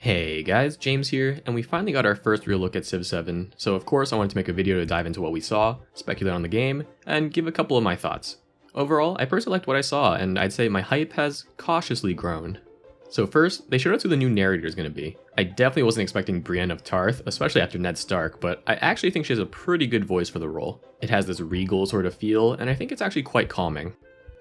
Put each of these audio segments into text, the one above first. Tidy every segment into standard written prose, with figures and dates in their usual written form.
Hey guys, James here, and we finally got our first real look at Civ 7, so of course I wanted to make a video to dive into what we saw, speculate on the game, and give a couple of my thoughts. Overall, I personally liked what I saw, and I'd say my hype has cautiously grown. So first, they showed us who the new narrator is going to be. I definitely wasn't expecting Brienne of Tarth, especially after Ned Stark, but I actually think she has a pretty good voice for the role. It has this regal sort of feel, and I think it's actually quite calming.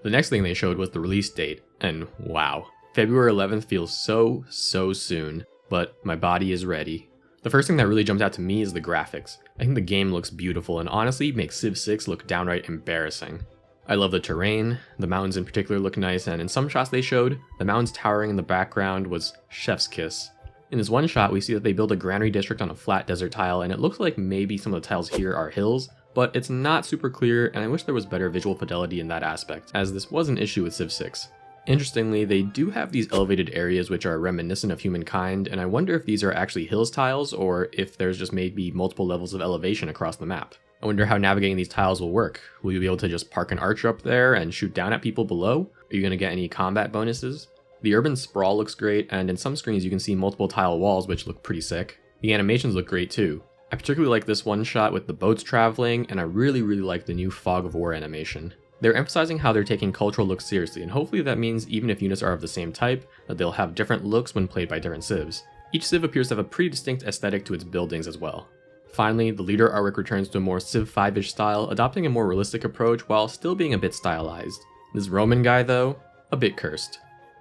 The next thing they showed was the release date, and wow. February 11th feels so soon, but my body is ready. The first thing that really jumped out to me is the graphics. I think the game looks beautiful and honestly makes Civ 6 look downright embarrassing. I love the terrain, the mountains in particular look nice, and in some shots they showed, the mountains towering in the background was chef's kiss. In this one shot we see that they build a granary district on a flat desert tile, and it looks like maybe some of the tiles here are hills, but it's not super clear and I wish there was better visual fidelity in that aspect, as this was an issue with Civ 6. Interestingly, they do have these elevated areas which are reminiscent of humankind, and I wonder if these are actually hills tiles or if there's just maybe multiple levels of elevation across the map. I wonder how navigating these tiles will work. Will you be able to just park an archer up there and shoot down at people below? Are you going to get any combat bonuses? The urban sprawl looks great, and in some screens you can see multiple tile walls which look pretty sick. The animations look great too. I particularly like this one shot with the boats traveling, and I really like the new fog of war animation. They're emphasizing how they're taking cultural looks seriously, and hopefully that means even if units are of the same type, that they'll have different looks when played by different civs. Each civ appears to have a pretty distinct aesthetic to its buildings as well. Finally, the leader artwork returns to a more Civ 5-ish style, adopting a more realistic approach while still being a bit stylized. This Roman guy though, a bit cursed.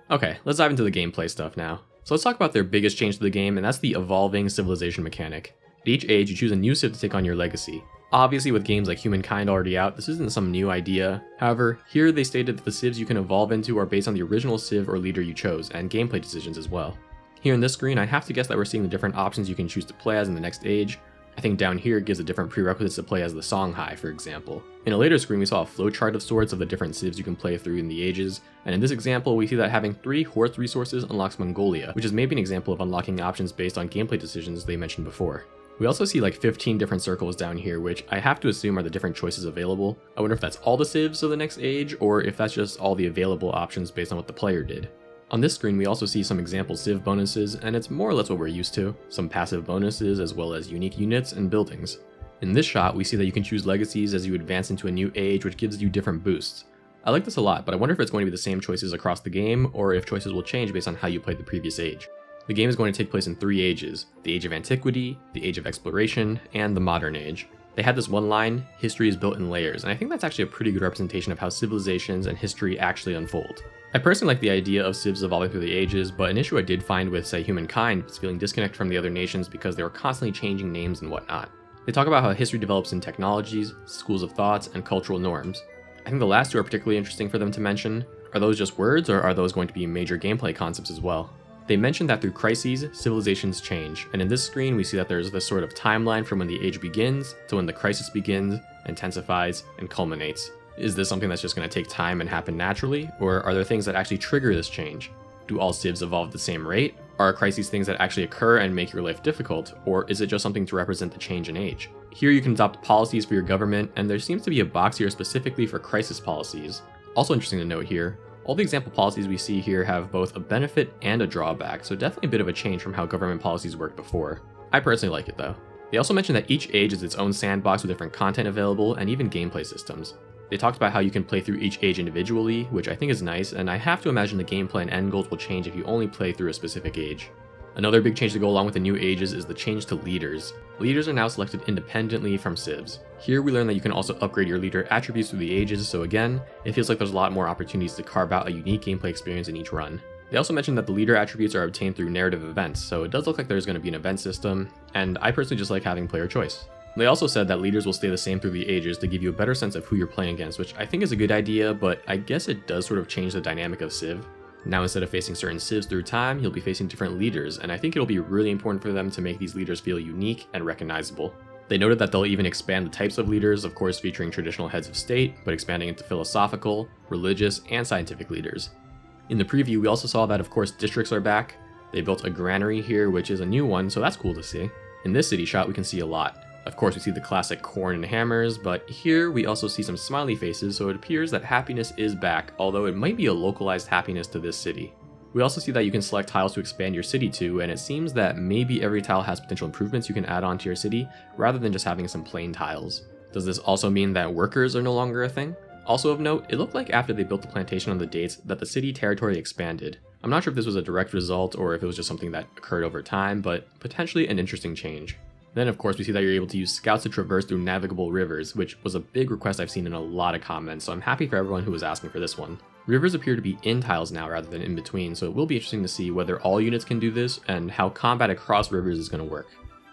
Okay, let's dive into the gameplay stuff now. So let's talk about their biggest change to the game, and that's the evolving civilization mechanic. At each age, you choose a new civ to take on your legacy. Obviously, with games like Humankind already out, this isn't some new idea. However, here they stated that the civs you can evolve into are based on the original civ or leader you chose, and gameplay decisions as well. Here in this screen, I have to guess that we're seeing the different options you can choose to play as in the next age. I think down here it gives a different prerequisites to play as the Songhai, for example. In a later screen, we saw a flowchart of sorts of the different civs you can play through in the ages, and in this example, we see that having 3 horse resources unlocks Mongolia, which is maybe an example of unlocking options based on gameplay decisions they mentioned before. We also see like 15 different circles down here, which I have to assume are the different choices available. I wonder if that's all the civs of the next age, or if that's just all the available options based on what the player did. On this screen, we also see some example civ bonuses, and it's more or less what we're used to. Some passive bonuses, as well as unique units and buildings. In this shot, we see that you can choose legacies as you advance into a new age, which gives you different boosts. I like this a lot, but I wonder if it's going to be the same choices across the game, or if choices will change based on how you played the previous age. The game is going to take place in 3 ages: the Age of Antiquity, the Age of Exploration, and the Modern Age. They had this one line, history is built in layers, and I think that's actually a pretty good representation of how civilizations and history actually unfold. I personally like the idea of civs evolving through the ages, but an issue I did find with, say, Humankind was feeling disconnected from the other nations because they were constantly changing names and whatnot. They talk about how history develops in technologies, schools of thoughts, and cultural norms. I think the last 2 are particularly interesting for them to mention. Are those just words, or are those going to be major gameplay concepts as well? They mentioned that through crises, civilizations change, and in this screen we see that there's this sort of timeline from when the age begins to when the crisis begins, intensifies, and culminates. Is this something that's just going to take time and happen naturally, or are there things that actually trigger this change? Do all civs evolve at the same rate? Are crises things that actually occur and make your life difficult, or is it just something to represent the change in age? Here you can adopt policies for your government, and there seems to be a box here specifically for crisis policies. Also interesting to note here, all the example policies we see here have both a benefit and a drawback, so definitely a bit of a change from how government policies worked before. I personally like it though. They also mentioned that each age is its own sandbox with different content available and even gameplay systems. They talked about how you can play through each age individually, which I think is nice, and I have to imagine the gameplay and end goals will change if you only play through a specific age. Another big change to go along with the new ages is the change to leaders. Leaders are now selected independently from civs. Here we learn that you can also upgrade your leader attributes through the ages, so again, it feels like there's a lot more opportunities to carve out a unique gameplay experience in each run. They also mentioned that the leader attributes are obtained through narrative events, so it does look like there's going to be an event system, and I personally just like having player choice. They also said that leaders will stay the same through the ages to give you a better sense of who you're playing against, which I think is a good idea, but I guess it does sort of change the dynamic of Civ. Now instead of facing certain civs through time, you'll be facing different leaders, and I think it'll be really important for them to make these leaders feel unique and recognizable. They noted that they'll even expand the types of leaders, of course featuring traditional heads of state, but expanding into philosophical, religious, and scientific leaders. In the preview, we also saw that of course districts are back. They built a granary here, which is a new one, so that's cool to see. In this city shot, we can see a lot. Of course, we see the classic corn and hammers, but here we also see some smiley faces, so it appears that happiness is back, although it might be a localized happiness to this city. We also see that you can select tiles to expand your city to, and it seems that maybe every tile has potential improvements you can add on to your city, rather than just having some plain tiles. Does this also mean that workers are no longer a thing? Also of note, it looked like after they built the plantation on the dates that the city territory expanded. I'm not sure if this was a direct result or if it was just something that occurred over time, but potentially an interesting change. Then of course we see that you're able to use scouts to traverse through navigable rivers, which was a big request I've seen in a lot of comments, so I'm happy for everyone who was asking for this one. Rivers appear to be in tiles now rather than in between, so it will be interesting to see whether all units can do this and how combat across rivers is going to work.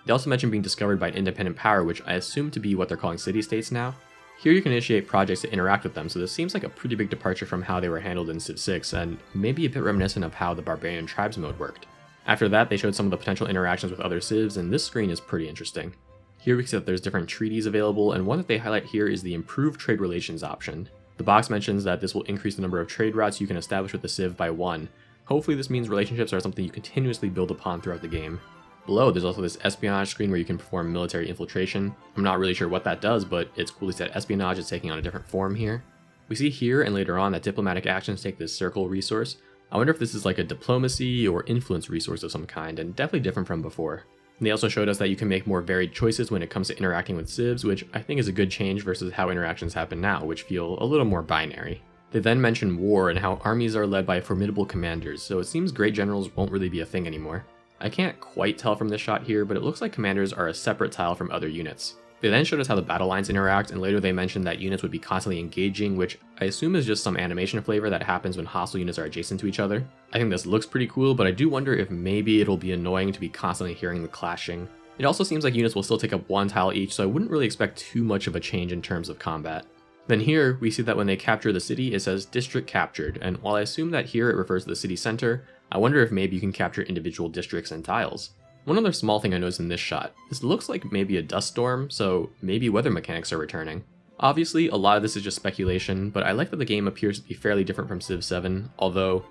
They also mentioned being discovered by an independent power, which I assume to be what they're calling city-states now. Here you can initiate projects to interact with them, so this seems like a pretty big departure from how they were handled in Civ 6, and maybe a bit reminiscent of how the Barbarian Tribes mode worked. After that, they showed some of the potential interactions with other civs, and this screen is pretty interesting. Here we see that there's different treaties available, and one that they highlight here is the Improved Trade Relations option. The box mentions that this will increase the number of trade routes you can establish with the civ by 1. Hopefully this means relationships are something you continuously build upon throughout the game. Below, there's also this espionage screen where you can perform military infiltration. I'm not really sure what that does, but it's cool to see that espionage is taking on a different form here. We see here and later on that diplomatic actions take this circle resource. I wonder if this is like a diplomacy or influence resource of some kind, and definitely different from before. And they also showed us that you can make more varied choices when it comes to interacting with civs, which I think is a good change versus how interactions happen now, which feel a little more binary. They then mention war and how armies are led by formidable commanders, so it seems great generals won't really be a thing anymore. I can't quite tell from this shot here, but it looks like commanders are a separate tile from other units. They then showed us how the battle lines interact, and later they mentioned that units would be constantly engaging, which I assume is just some animation flavor that happens when hostile units are adjacent to each other. I think this looks pretty cool, but I do wonder if maybe it'll be annoying to be constantly hearing the clashing. It also seems like units will still take up one tile each, so I wouldn't really expect too much of a change in terms of combat. Then here, we see that when they capture the city, it says district captured, and while I assume that here it refers to the city center, I wonder if maybe you can capture individual districts and tiles. One other small thing I noticed in this shot, this looks like maybe a dust storm, so maybe weather mechanics are returning. Obviously, a lot of this is just speculation, but I like that the game appears to be fairly different from Civ 7, although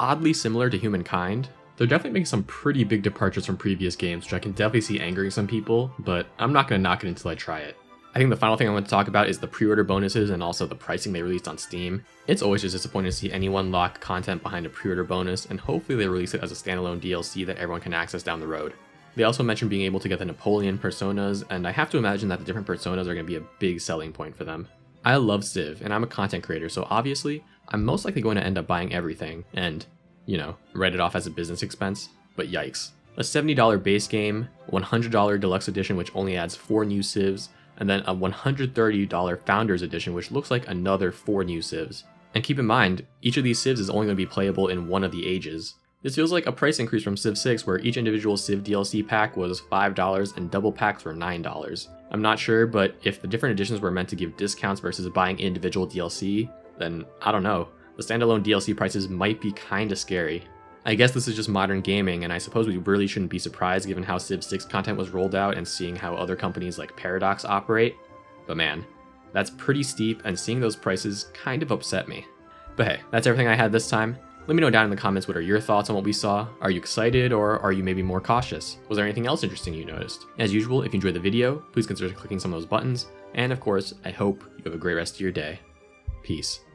oddly similar to Humankind. They're definitely making some pretty big departures from previous games, which I can definitely see angering some people, but I'm not going to knock it until I try it. I think the final thing I want to talk about is the pre-order bonuses and also the pricing they released on Steam. It's always just disappointing to see anyone lock content behind a pre-order bonus, and hopefully they release it as a standalone DLC that everyone can access down the road. They also mentioned being able to get the Napoleon personas, and I have to imagine that the different personas are going to be a big selling point for them. I love Civ, and I'm a content creator, so obviously, I'm most likely going to end up buying everything, and, write it off as a business expense, but yikes. A $70 base game, $100 deluxe edition which only adds 4 new civs, and then a $130 Founders Edition, which looks like another 4 new civs. And keep in mind, each of these civs is only going to be playable in one of the ages. This feels like a price increase from Civ 6, where each individual Civ DLC pack was $5 and double packs were $9. I'm not sure, but if the different editions were meant to give discounts versus buying individual DLC, then I don't know. The standalone DLC prices might be kinda scary. I guess this is just modern gaming, and I suppose we really shouldn't be surprised given how Civ 6 content was rolled out and seeing how other companies like Paradox operate. But man, that's pretty steep, and seeing those prices kind of upset me. But hey, that's everything I had this time. Let me know down in the comments what are your thoughts on what we saw. Are you excited, or are you maybe more cautious? Was there anything else interesting you noticed? As usual, if you enjoyed the video, please consider clicking some of those buttons, and of course, I hope you have a great rest of your day. Peace.